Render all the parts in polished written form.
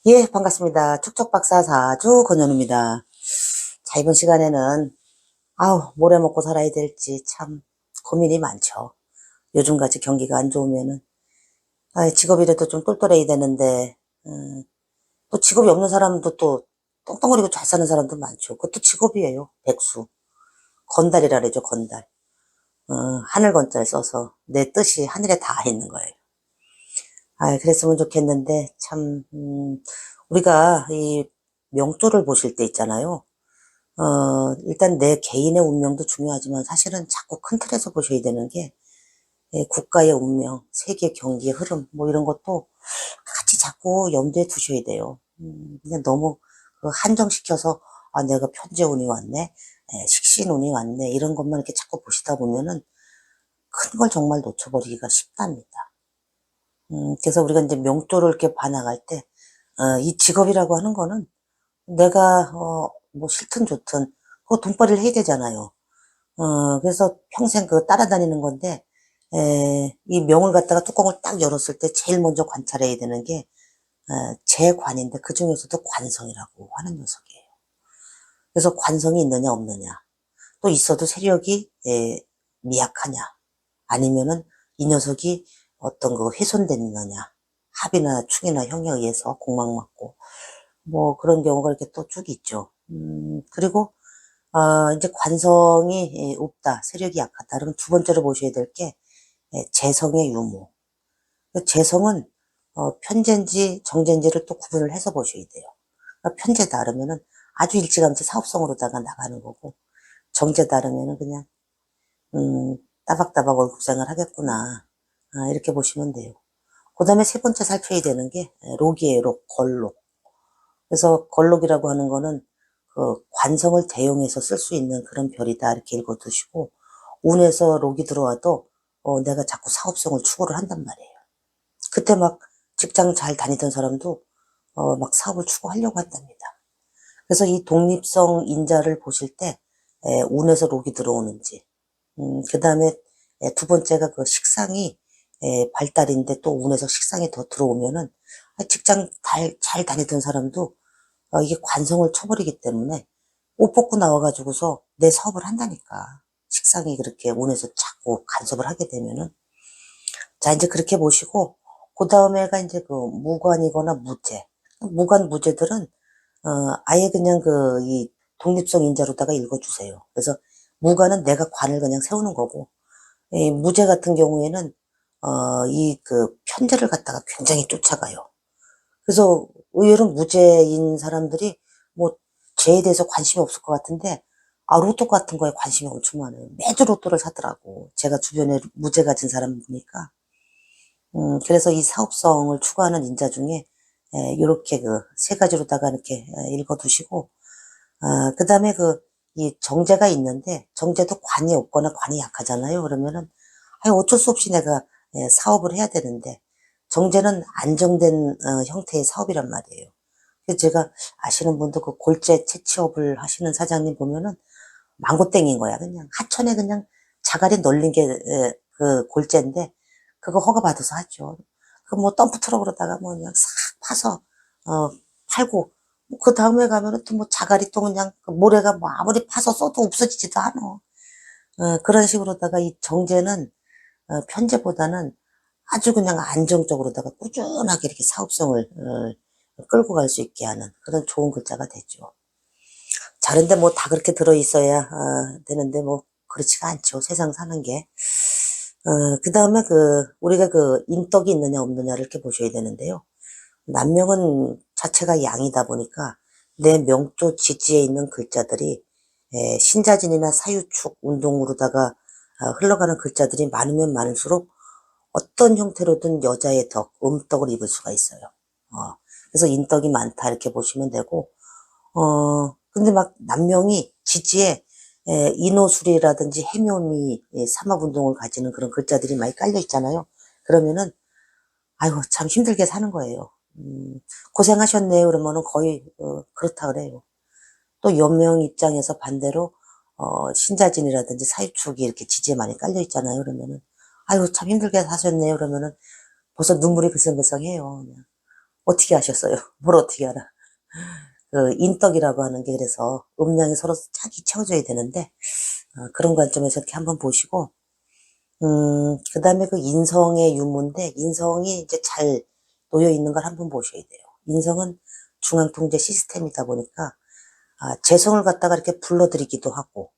예, 반갑습니다. 촉촉박사 4주 권현우입니다. 자, 이번 시간에는, 뭘 해 먹고 살아야 될지 참 고민이 많죠. 요즘같이 경기가 안 좋으면은, 직업이라도 좀 똘똘해야 되는데, 또 직업이 없는 사람도 또 똥똥거리고 잘 사는 사람도 많죠. 그것도 직업이에요. 백수. 건달이라 그러죠, 건달. 하늘 건자를 써서 내 뜻이 하늘에 닿아 있는 거예요. 그랬으면 좋겠는데, 참, 우리가 이 명조를 보실 때 있잖아요. 일단 내 개인의 운명도 중요하지만 사실은 자꾸 큰 틀에서 보셔야 되는 게 국가의 운명, 세계 경기의 흐름, 뭐 이런 것도 같이 자꾸 염두에 두셔야 돼요. 그냥 너무 한정시켜서, 내가 편재운이 왔네, 식신운이 왔네, 이런 것만 이렇게 자꾸 보시다 보면은 큰 걸 정말 놓쳐버리기가 쉽답니다. 그래서 우리가 이제 명조를 이렇게 봐나갈 때, 이 직업이라고 하는 거는 내가, 뭐 싫든 좋든, 그거 돈벌이를 해야 되잖아요. 그래서 평생 따라다니는 건데, 이 명을 갖다가 뚜껑을 딱 열었을 때 제일 먼저 관찰해야 되는 게, 재관인데 그 중에서도 관성이라고 하는 녀석이에요. 그래서 관성이 있느냐, 없느냐. 또 있어도 세력이, 미약하냐. 아니면은 이 녀석이 어떤 훼손됐느냐. 합이나 축이나 형에 의해서 공망맞고, 뭐 그런 경우가 이렇게 또 쭉 있죠. 그리고 이제 관성이 없다, 세력이 약하다. 그러면 두 번째로 보셔야 될 게 재성의 유무. 그 재성은 편재인지 정재인지를 또 구분을 해서 보셔야 돼요. 그러니까 편재다 그러면은 아주 일찌감치 사업성으로다가 나가는 거고, 정제다 그러면은 그냥 따박따박 월급생활 하겠구나, 이렇게 보시면 돼요. 그 다음에 세 번째 살펴야 되는 게 록이에요. 록, 걸록. 그래서 걸록이라고 하는 거는 관성을 대용해서 쓸 수 있는 그런 별이다, 이렇게 읽어두시고, 운에서 록이 들어와도 내가 자꾸 사업성을 추구를 한단 말이에요. 그때 막 직장 잘 다니던 사람도 막 사업을 추구하려고 한답니다. 그래서 이 독립성 인자를 보실 때 운에서 록이 들어오는지, 그 다음에 두 번째가 식상이 발달인데 또 운에서 식상이 더 들어오면은 직장 잘 다니던 사람도 이게 관성을 쳐버리기 때문에 옷 벗고 나와가지고서 내 사업을 한다니까. 식상이 그렇게 운에서 자꾸 간섭을 하게 되면은. 자, 이제 그렇게 보시고, 그 다음에가 이제 무관이거나 무재. 무관, 무재들은, 아예 그냥 이 독립성 인자로다가 읽어주세요. 그래서 무관은 내가 관을 그냥 세우는 거고, 이 무재 같은 경우에는, 편재를 갖다가 굉장히 쫓아가요. 그래서 의외로 무죄인 사람들이 뭐 죄에 대해서 관심이 없을 것 같은데, 로또 같은 거에 관심이 엄청 많아요. 매주 로또를 사더라고. 제가 주변에 무죄 가진 사람 보니까. 그래서 이 사업성을 추구하는 인자 중에 요렇게 세 가지로다가 이렇게 읽어두시고, 그 다음에 이 정제가 있는데, 정제도 관이 없거나 관이 약하잖아요. 그러면은 어쩔 수 없이 내가 사업을 해야 되는데, 정제는 안정된 형태의 사업이란 말이에요. 그래서 제가 아시는 분도 골재 채취업을 하시는 사장님 보면은 망고땡인 거야. 그냥 하천에 그냥 자갈이 널린 게 골재인데, 그거 허가 받아서 하죠. 뭐 덤프 트럭으로다가 뭐 그냥 싹 파서 팔고, 그 다음에 가면은 또 뭐 자갈이 또 그냥 모래가 뭐 아무리 파서 써도 없어지지도 않아. 그런 식으로다가 이 정제는 편제보다는 아주 그냥 안정적으로다가 꾸준하게 이렇게 사업성을 끌고 갈 수 있게 하는 그런 좋은 글자가 되죠. 자, 그런데 뭐 다 그렇게 들어있어야 되는데 뭐 그렇지가 않죠. 세상 사는 게. 그 다음에 우리가 인덕이 있느냐 없느냐를 이렇게 보셔야 되는데요. 남명은 자체가 양이다 보니까 내 명조 지지에 있는 글자들이 신자진이나 사유축 운동으로다가 흘러가는 글자들이 많으면 많을수록 어떤 형태로든 여자의 덕, 음덕을 입을 수가 있어요. 그래서 인덕이 많다, 이렇게 보시면 되고, 근데 막 남명이 지지에 인호술이라든지 해묘미, 삼합운동을 가지는 그런 글자들이 많이 깔려 있잖아요. 그러면은 아이고 참 힘들게 사는 거예요. 고생하셨네요. 그러면은 거의 그렇다 그래요. 또 연명 입장에서 반대로 신자진이라든지 사유축이 이렇게 지지에 많이 깔려 있잖아요. 그러면은 아이고 참 힘들게 사셨네요. 그러면은 벌써 눈물이 글썽글썽해요. 그냥. 어떻게 하셨어요? 뭘 어떻게 알아? 그 인덕이라고 하는 게 그래서 음양이 서로 짝이 채워져야 되는데 그런 관점에서 이렇게 한번 보시고 그 다음에 그 인성의 유무인데 인성이 이제 잘 놓여 있는 걸 한번 보셔야 돼요. 인성은 중앙통제 시스템이다 보니까 재성을 갖다가 이렇게 불러들이기도 하고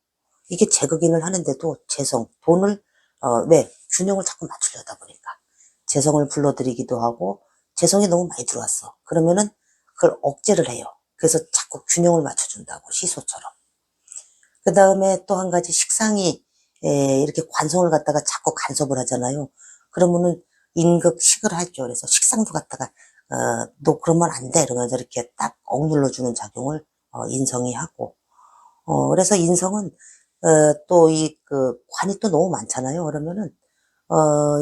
이게 재극인을 하는데도 재성, 돈을 왜 균형을 자꾸 맞추려다 보니까 재성을 불러들이기도 하고 재성이 너무 많이 들어왔어. 그러면은 그걸 억제를 해요. 그래서 자꾸 균형을 맞춰준다고 시소처럼. 그 다음에 또 한 가지 식상이 이렇게 관성을 갖다가 자꾸 간섭을 하잖아요. 그러면은 인극식을 하죠. 그래서 식상도 갖다가 너 그러면 안 돼 이러면서 이렇게 딱 억눌러주는 작용을 인성이 하고 그래서 인성은 또 이 그 관이 또 너무 많잖아요. 그러면은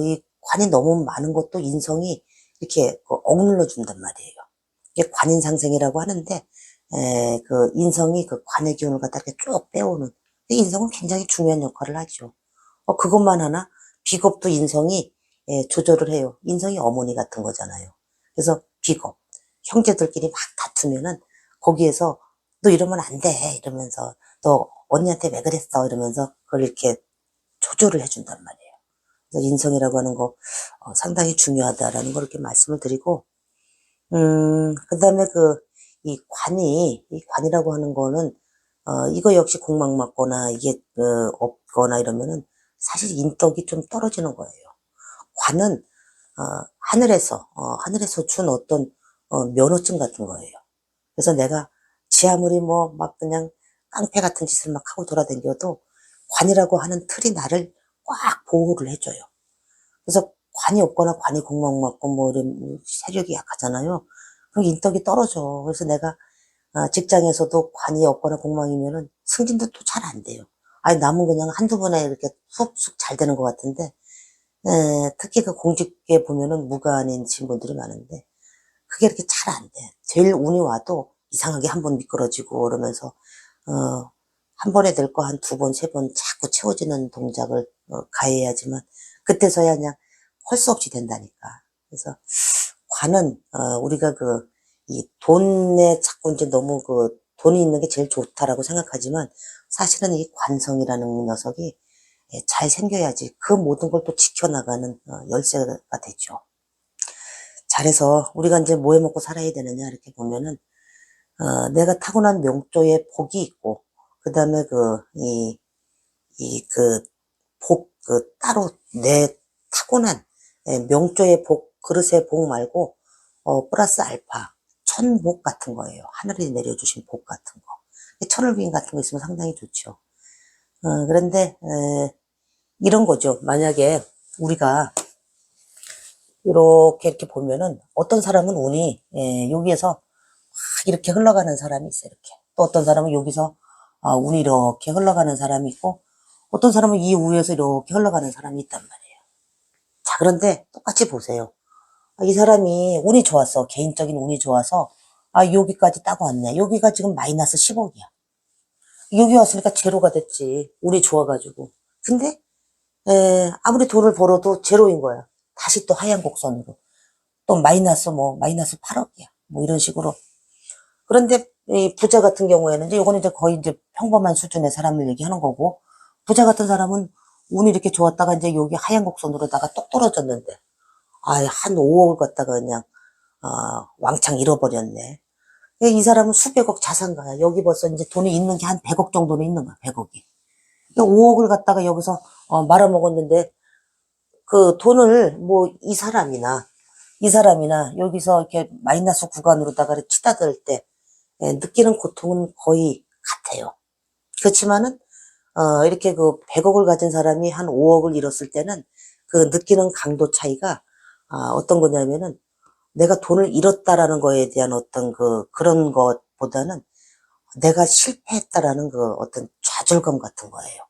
이 관이 너무 많은 것도 인성이 이렇게 억눌러 준단 말이에요. 이게 관인상생이라고 하는데 그 인성이 그 관의 기운을 갖다 이렇게 쭉 빼오는 인성은 굉장히 중요한 역할을 하죠. 그것만 하나 비겁도 인성이 조절을 해요. 인성이 어머니 같은 거잖아요. 그래서 비겁 형제들끼리 막 다투면은 거기에서 너 이러면 안 돼 이러면서 너 언니한테 왜 그랬어 이러면서 그걸 이렇게 조절을 해준단 말이에요. 그래서 인성이라고 하는 거 상당히 중요하다라는 걸 이렇게 말씀을 드리고 그 다음에 이 관이라고 하는 거는, 이거 역시 공막 맞거나, 이게, 없거나 이러면은, 사실 인덕이 좀 떨어지는 거예요. 관은, 하늘에서 준 어떤, 면허증 같은 거예요. 그래서 내가, 지 아무리 뭐, 막 그냥, 깡패 같은 짓을 막 하고 돌아다녀도, 관이라고 하는 틀이 나를 꽉 보호를 해줘요. 그래서 관이 없거나 관이 공막 맞고 뭐 이런 세력이 약하잖아요. 그럼 인덕이 떨어져. 그래서 내가 직장에서도 관이 없거나 공망이면은 승진도 또 잘 안 돼요. 아니 남은 그냥 한두 번에 이렇게 쑥쑥 잘 되는 것 같은데 특히 그 공직에 보면은 무관인 친구들이 많은데 그게 이렇게 잘 안 돼. 제일 운이 와도 이상하게 한 번 미끄러지고 그러면서 한 번에 될 거 한 두 번, 세 번 자꾸 채워지는 동작을 가해야지만 그때서야 그냥 할 수 없이 된다니까. 그래서 관은 우리가 이 돈에 자꾸 이제 너무 돈이 있는 게 제일 좋다라고 생각하지만 사실은 이 관성이라는 녀석이 잘 생겨야지 그 모든 걸 또 지켜나가는 열쇠가 되죠. 잘해서 우리가 이제 뭐 해 먹고 살아야 되느냐 이렇게 보면은 내가 타고난 명조의 복이 있고 그 다음에 따로 내 타고난 명조의 복, 그릇의 복 말고 플러스 알파 천복 같은 거예요. 하늘이 내려주신 복 같은 거. 천을귀인 같은 거 있으면 상당히 좋죠. 그런데 이런 거죠. 만약에 우리가 이렇게 보면은 어떤 사람은 운이 여기에서 막 이렇게 흘러가는 사람이 있어요. 이렇게. 또 어떤 사람은 여기서 운이 이렇게 흘러가는 사람이 있고 어떤 사람은 이 위에서 이렇게 흘러가는 사람이 있단 말이에요. 자, 그런데 똑같이 보세요. 이 사람이 운이 좋았어. 개인적인 운이 좋아서 여기까지 따고 왔네. 여기가 지금 마이너스 10억이야. 여기 왔으니까 제로가 됐지. 운이 좋아가지고. 근데 아무리 돈을 벌어도 제로인 거야. 다시 또 하얀 곡선으로. 또 마이너스 8억이야. 뭐 이런 식으로. 그런데 이 부자 같은 경우에는 이제 요거는 이제 거의 이제 평범한 수준의 사람을 얘기하는 거고 부자 같은 사람은 운이 이렇게 좋았다가 이제 여기 하얀 곡선으로다가 똑 떨어졌는데 한 5억을 갖다가 그냥 왕창 잃어버렸네. 이 사람은 수백억 자산가야. 여기 벌써 이제 돈이 있는 게 한 100억 정도는 있는 거야. 100억이. 5억을 갖다가 여기서 말아먹었는데 그 돈을 뭐 이 사람이나 여기서 이렇게 마이너스 구간으로다가 치닫을 때 느끼는 고통은 거의 같아요. 그렇지만은 이렇게 100억을 가진 사람이 한 5억을 잃었을 때는 그 느끼는 강도 차이가 어떤 거냐면은 내가 돈을 잃었다라는 거에 대한 어떤 그런 것보다는 내가 실패했다라는 어떤 좌절감 같은 거예요.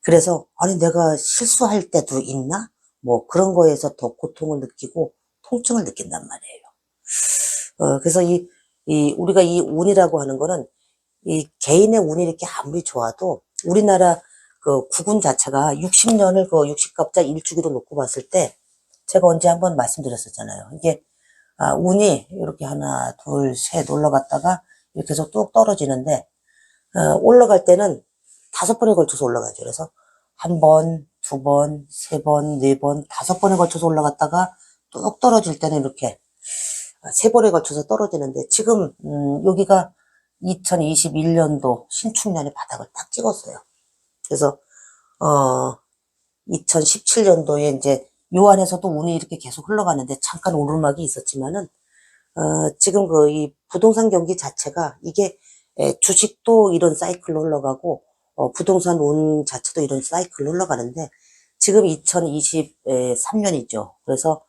그래서 아니 내가 실수할 때도 있나? 뭐 그런 거에서 더 고통을 느끼고 통증을 느낀단 말이에요. 그래서 우리가 이 운이라고 하는 거는 이 개인의 운이 이렇게 아무리 좋아도 우리나라 국운 자체가 60년을 60갑자 일주기로 놓고 봤을 때 제가 언제 한번 말씀드렸었잖아요. 이게 운이 이렇게 하나, 둘, 셋 올라갔다가 이렇게 해서 뚝 떨어지는데, 올라갈 때는 5번에 걸쳐서 올라가죠. 그래서 1번, 2번, 3번, 4번, 5번에 걸쳐서 올라갔다가 뚝 떨어질 때는 이렇게 3번에 걸쳐서 떨어지는데, 지금, 여기가 2021년도 신축년의 바닥을 딱 찍었어요. 그래서, 2017년도에 이제 요 안에서도 운이 이렇게 계속 흘러가는데 잠깐 오르막이 있었지만은, 지금 이 부동산 경기 자체가 이게 주식도 이런 사이클로 흘러가고, 부동산 운 자체도 이런 사이클로 흘러가는데, 지금 2023년이죠. 그래서,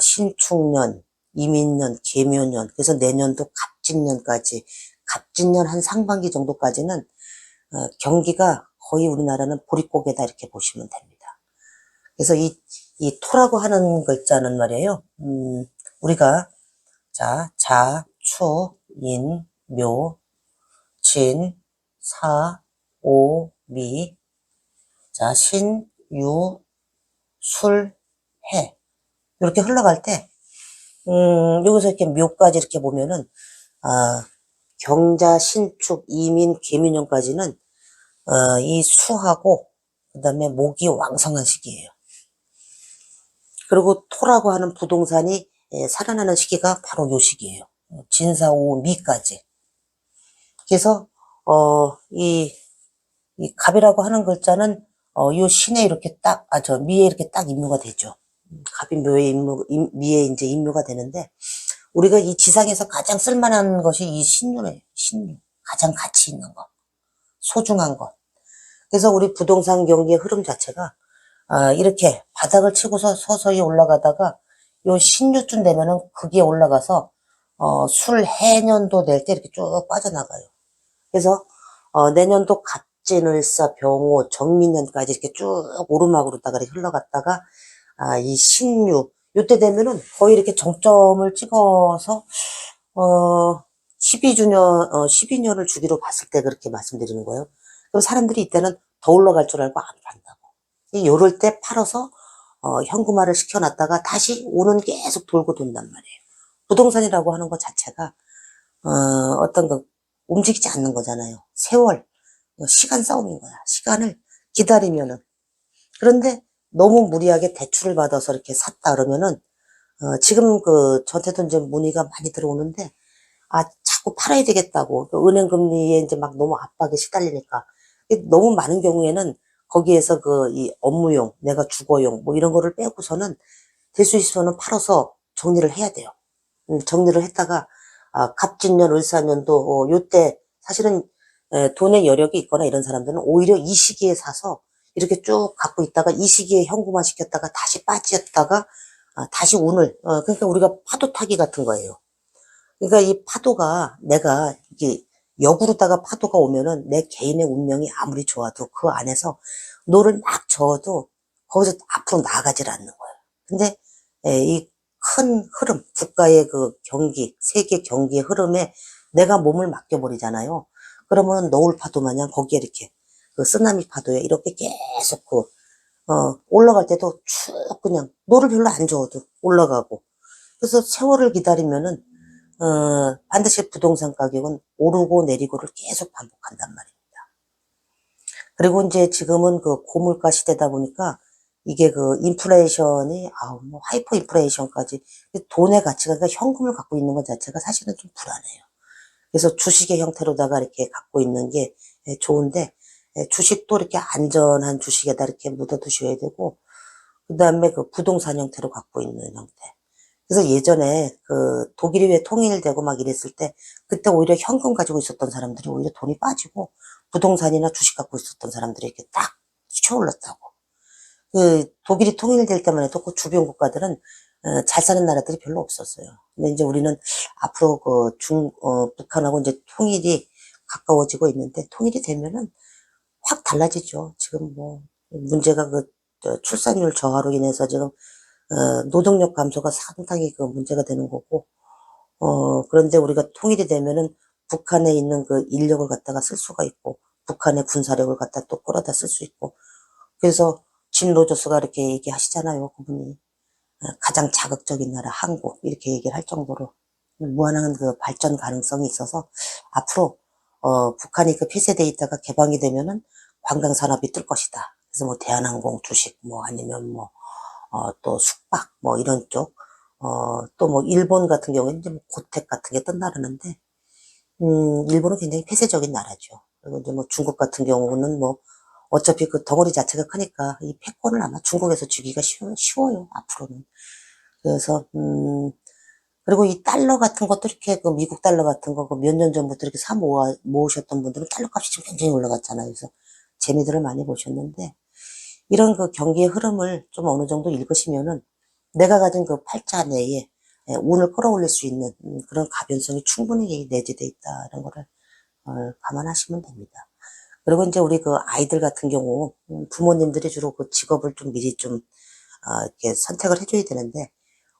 신축년, 이민년, 개묘년, 그래서 내년도 갑진년까지, 갑진년 한 상반기 정도까지는, 경기가 거의 우리나라는 보릿고개다 이렇게 보시면 됩니다. 그래서 이 토라고 하는 글자는 말이에요. 우리가 자, 추, 인, 묘, 진, 사, 오, 미, 신, 유, 술, 해. 이렇게 흘러갈 때, 여기서 이렇게 묘까지 이렇게 보면은, 경자, 신축, 이민, 개민년까지는, 이 수하고, 그 다음에 목이 왕성한 시기예요. 그리고 토라고 하는 부동산이 살아나는 시기가 바로 요 시기예요. 진사오 미까지. 그래서 이 갑이라고 하는 글자는 요 신에 이렇게 딱 미에 이렇게 딱 임묘가 되죠. 갑이 미에 이제 임묘가 되는데, 우리가 이 지상에서 가장 쓸만한 것이 이 신유예요. 신유. 가장 가치 있는 것. 소중한 것. 그래서 우리 부동산 경기의 흐름 자체가 이렇게 바닥을 치고서 서서히 올라가다가 요 신유쯤 되면은 그게 올라가서 술 해년도 될 때 이렇게 쭉 빠져나가요. 그래서 내년도 갑진을사 병호 정민년까지 이렇게 쭉 오르막으로다가 이렇게 흘러갔다가 이 신유 요때 되면은 거의 이렇게 정점을 찍어서 12년을 주기로 봤을 때 그렇게 말씀드리는 거예요. 그럼 사람들이 이때는 더 올라갈 줄 알고 안 판다고. 요럴 때 팔아서 현금화를 시켜놨다가 다시 오는 계속 돌고 돈단 말이에요. 부동산이라고 하는 것 자체가 어떤 거 움직이지 않는 거잖아요. 세월, 시간 싸움인 거야. 시간을 기다리면은. 그런데 너무 무리하게 대출을 받아서 이렇게 샀다 그러면은 지금 저한테도 이제 문의가 많이 들어오는데, 자꾸 팔아야 되겠다고. 은행 금리에 이제 막 너무 압박에 시달리니까. 너무 많은 경우에는 거기에서 이 업무용, 내가 주거용, 뭐 이런 거를 빼고서는 될 수 있으면 팔아서 정리를 해야 돼요. 정리를 했다가, 갑진년, 을사년도, 요때 사실은 돈의 여력이 있거나 이런 사람들은 오히려 이 시기에 사서 이렇게 쭉 갖고 있다가 이 시기에 현금화 시켰다가 다시 빠졌다가 다시 운을, 그러니까 우리가 파도 타기 같은 거예요. 그러니까 이 파도가 내가 이게 역으로다가 파도가 오면은 내 개인의 운명이 아무리 좋아도 그 안에서 노를 막 저어도 거기서 앞으로 나아가질 않는 거예요. 근데 이 큰 흐름, 국가의 경기, 세계 경기의 흐름에 내가 몸을 맡겨버리잖아요. 그러면 너울 파도 마냥 거기에 이렇게 쓰나미 파도에 이렇게 계속 올라갈 때도 쭉 그냥 노를 별로 안 저어도 올라가고. 그래서 세월을 기다리면은 반드시 부동산 가격은 오르고 내리고를 계속 반복한단 말입니다. 그리고 이제 지금은 고물가 시대다 보니까 이게 인플레이션이, 뭐 하이퍼 인플레이션까지 돈의 가치가, 그러니까 현금을 갖고 있는 것 자체가 사실은 좀 불안해요. 그래서 주식의 형태로다가 이렇게 갖고 있는 게 좋은데, 주식도 이렇게 안전한 주식에다 이렇게 묻어두셔야 되고, 그 다음에 부동산 형태로 갖고 있는 형태. 그래서 예전에 독일이 왜 통일되고 막 이랬을 때, 그때 오히려 현금 가지고 있었던 사람들이 오히려 돈이 빠지고, 부동산이나 주식 갖고 있었던 사람들이 이렇게 딱 치켜올랐다고. 독일이 통일될 때만 해도 그 주변 국가들은 잘 사는 나라들이 별로 없었어요. 근데 이제 우리는 앞으로 북한하고 이제 통일이 가까워지고 있는데, 통일이 되면은 확 달라지죠. 지금 뭐 문제가 출산율 저하로 인해서 지금 노동력 감소가 상당히 문제가 되는 거고, 그런데 우리가 통일이 되면은 북한에 있는 인력을 갖다가 쓸 수가 있고, 북한의 군사력을 갖다 또 끌어다 쓸 수 있고, 그래서 짐 로저스가 이렇게 얘기하시잖아요, 그분이. 가장 자극적인 나라 한국 이렇게 얘기를 할 정도로 무한한 그 발전 가능성이 있어서 앞으로 북한이 그 폐쇄돼 있다가 개방이 되면은 관광 산업이 뜰 것이다. 그래서 뭐 대한항공 주식 뭐 아니면 뭐 또 숙박 뭐 이런 쪽 또 뭐 일본 같은 경우에는 이제 뭐 고택 같은 게 뜬다르는데 일본은 굉장히 폐쇄적인 나라죠. 그리고 이제 뭐 중국 같은 경우는 뭐 어차피 그 덩어리 자체가 크니까 이 패권을 아마 중국에서 쥐기가 쉬워요, 앞으로는. 그래서, 그리고 이 달러 같은 것도 이렇게 그 미국 달러 같은 거 그 몇 년 전부터 이렇게 모으셨던 분들은 달러 값이 지금 굉장히 올라갔잖아요. 그래서 재미들을 많이 보셨는데 이런 그 경기의 흐름을 좀 어느 정도 읽으시면은 내가 가진 그 팔자 내에 운을 끌어올릴 수 있는 그런 가변성이 충분히 내재돼 있다. 이런 거를 감안하시면 됩니다. 그리고 이제 우리 그 아이들 같은 경우 부모님들이 주로 그 직업을 좀 미리 좀 이렇게 선택을 해줘야 되는데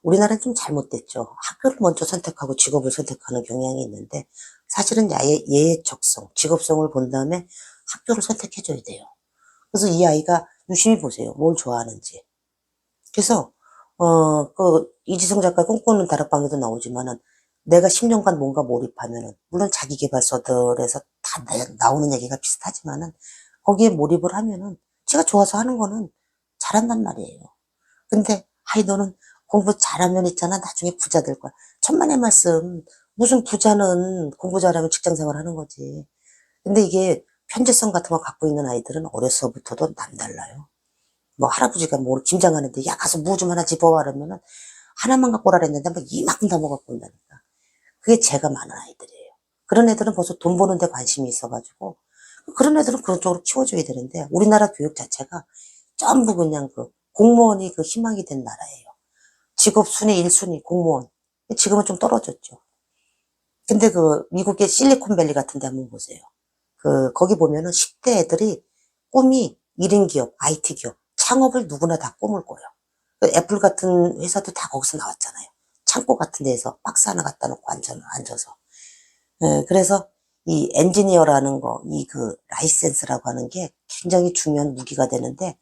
우리나라는 좀 잘못됐죠. 학교를 먼저 선택하고 직업을 선택하는 경향이 있는데 사실은 예외적성, 직업성을 본 다음에 학교를 선택해줘야 돼요. 그래서 이 아이가 유심히 보세요. 뭘 좋아하는지. 그래서 그 이지성 작가 꿈꾸는 다락방에도 나오지만은 내가 10년간 뭔가 몰입하면은 물론 자기계발서들에서 다 나오는 얘기가 비슷하지만은 거기에 몰입을 하면은 제가 좋아서 하는 거는 잘한단 말이에요. 근데 아이 너는 공부 잘하면 있잖아 나중에 부자 될 거야. 천만의 말씀. 무슨 부자는 공부 잘하면 직장생활 하는 거지. 근데 이게 편재성 같은 거 갖고 있는 아이들은 어려서부터도 남달라요. 뭐 할아버지가 뭐 김장하는데 야 가서 무 좀 하나 집어와 그러면은 하나만 갖고 오라 그랬는데 막 이만큼 다 먹어갖고 온다니까. 그게 죄가 많은 아이들이에요. 그런 애들은 벌써 돈 버는 데 관심이 있어가지고 그런 애들은 그런 쪽으로 키워줘야 되는데 우리나라 교육 자체가 전부 그냥 그 공무원이 그 희망이 된 나라예요. 직업 순위 1순위 공무원. 지금은 좀 떨어졌죠. 근데 그 미국의 실리콘밸리 같은 데 한번 보세요. 거기 보면은 10대 애들이 꿈이 1인 기업, IT 기업, 창업을 누구나 다 꿈을 꿔요. 애플 같은 회사도 다 거기서 나왔잖아요. 창고 같은 데에서 박스 하나 갖다 놓고 앉아서. 그래서 이 엔지니어라는 거, 이 그 라이센스라고 하는 게 굉장히 중요한 무기가 되는데,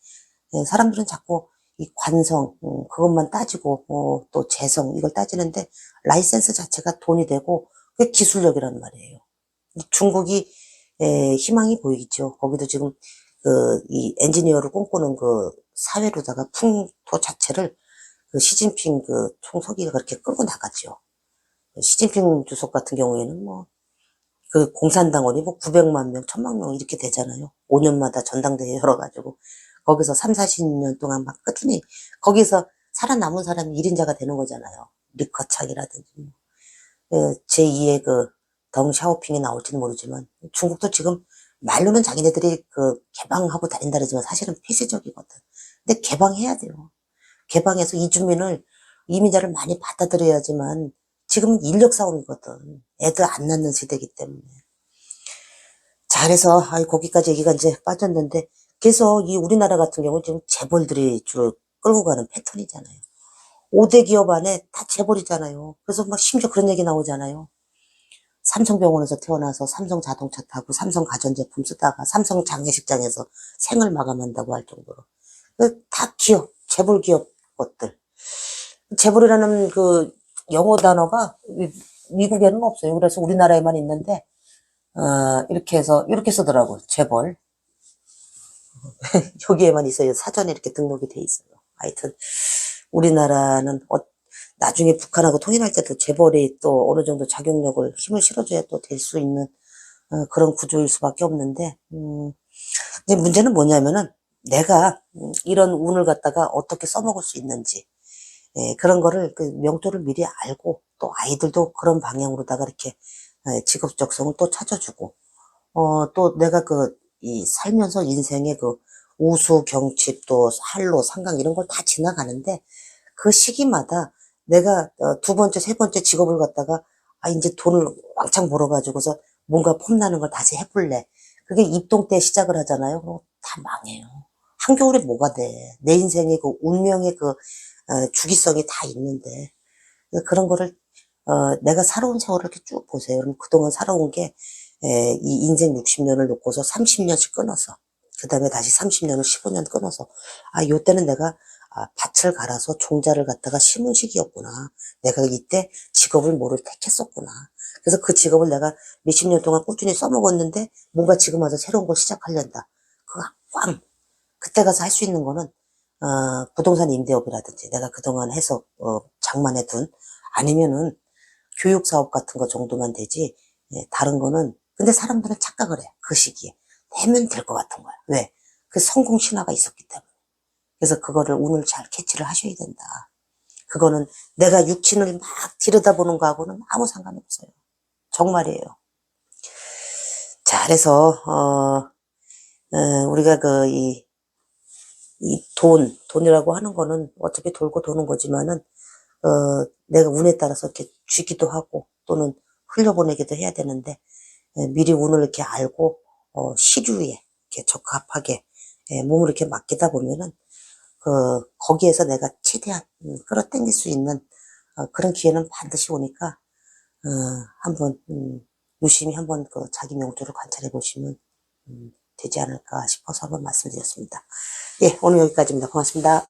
사람들은 자꾸 이 관성, 그것만 따지고, 또 재성, 이걸 따지는데, 라이센스 자체가 돈이 되고, 그게 기술력이란 말이에요. 중국이 희망이 보이죠. 거기도 지금 이 엔지니어를 꿈꾸는 그 사회로다가 풍토 자체를 그 시진핑 그 총서기가 그렇게 끌고 나가죠. 시진핑 주석 같은 경우에는 뭐 그 공산당원이 뭐 900만 명, 1000만 명 이렇게 되잖아요. 5년마다 전당대회 열어가지고 거기서 3, 40년 동안 막 꾸준히 거기서 살아남은 사람이 1인자가 되는 거잖아요. 리커창이라든지 제2의 그 덩샤오핑이 나올지는 모르지만 중국도 지금 말로는 자기네들이 그 개방하고 다닌다 그러지만 사실은 폐쇄적이거든. 근데 개방해야 돼요. 개방해서 이민자를 많이 받아들여야지만 지금 인력 싸움이거든. 애들 안 낳는 세대이기 때문에. 자, 그래서 거기까지 얘기가 이제 빠졌는데 그래서 이 우리나라 같은 경우 지금 재벌들이 주로 끌고 가는 패턴이잖아요. 5대 기업 안에 다 재벌이잖아요. 그래서 막 심지어 그런 얘기 나오잖아요. 삼성병원에서 태어나서 삼성 자동차 타고 삼성 가전제품 쓰다가 삼성 장례식장에서 생을 마감한다고 할 정도로. 다 기업, 재벌 기업 것들. 재벌이라는 그 영어 단어가 미국에는 없어요. 그래서 우리나라에만 있는데, 이렇게 쓰더라고, 재벌. 여기에만 있어요. 사전에 이렇게 등록이 돼 있어요. 하여튼, 우리나라는 나중에 북한하고 통일할 때도 재벌이 또 어느 정도 작용력을 힘을 실어줘야 또 될 수 있는 그런 구조일 수밖에 없는데, 근데 문제는 뭐냐면은 내가 이런 운을 갖다가 어떻게 써먹을 수 있는지, 그런 거를 그 명도를 미리 알고 또 아이들도 그런 방향으로다가 이렇게 직업적성을 또 찾아주고, 또 내가 이 살면서 인생의 그 우수, 경칩, 또 한로, 상강 이런 걸 다 지나가는데 그 시기마다 내가 두 번째, 세 번째 직업을 갖다가 이제 돈을 왕창 벌어가지고서 뭔가 폼나는 걸 다시 해볼래. 그게 입동 때 시작을 하잖아요. 그럼 다 망해요. 한겨울에 뭐가 돼. 내 인생의 그 운명의 주기성이 다 있는데 그런 거를 내가 살아온 세월을 이렇게 쭉 보세요. 그럼 그동안 살아온 게 이 인생 60년을 놓고서 30년씩 끊어서 그 다음에 다시 30년을 15년 끊어서 요때는 내가 밭을 갈아서 종자를 갖다가 심은 시기였구나. 내가 이때 직업을 뭐를 택했었구나. 그래서 그 직업을 내가 몇십 년 동안 꾸준히 써먹었는데 뭔가 지금 와서 새로운 걸 시작하려다. 그거 꽝. 그때 가서 할 수 있는 거는 부동산 임대업이라든지 내가 그동안 해서 장만해둔 아니면은 교육사업 같은 거 정도만 되지. 예, 다른 거는 근데 사람들은 착각을 해. 그 시기에 되면 될 것 같은 거야. 왜? 그 성공 신화가 있었기 때문에. 그래서 그거를 운을 잘 캐치를 하셔야 된다. 그거는 내가 육친을 막 들여다보는 거하고는 아무 상관이 없어요. 정말이에요. 자, 그래서 우리가 이 돈이라고 하는 거는 어차피 돌고 도는 거지만은 내가 운에 따라서 이렇게 쥐기도 하고 또는 흘려보내기도 해야 되는데 미리 운을 이렇게 알고 시류에 이렇게 적합하게 몸을 이렇게 맡기다 보면은 거기에서 내가 최대한 끌어당길 수 있는 그런 기회는 반드시 오니까 한번 유심히 한번 자기 명토를 관찰해 보시면 되지 않을까 싶어서 한번 말씀드렸습니다. 예, 오늘 여기까지입니다. 고맙습니다.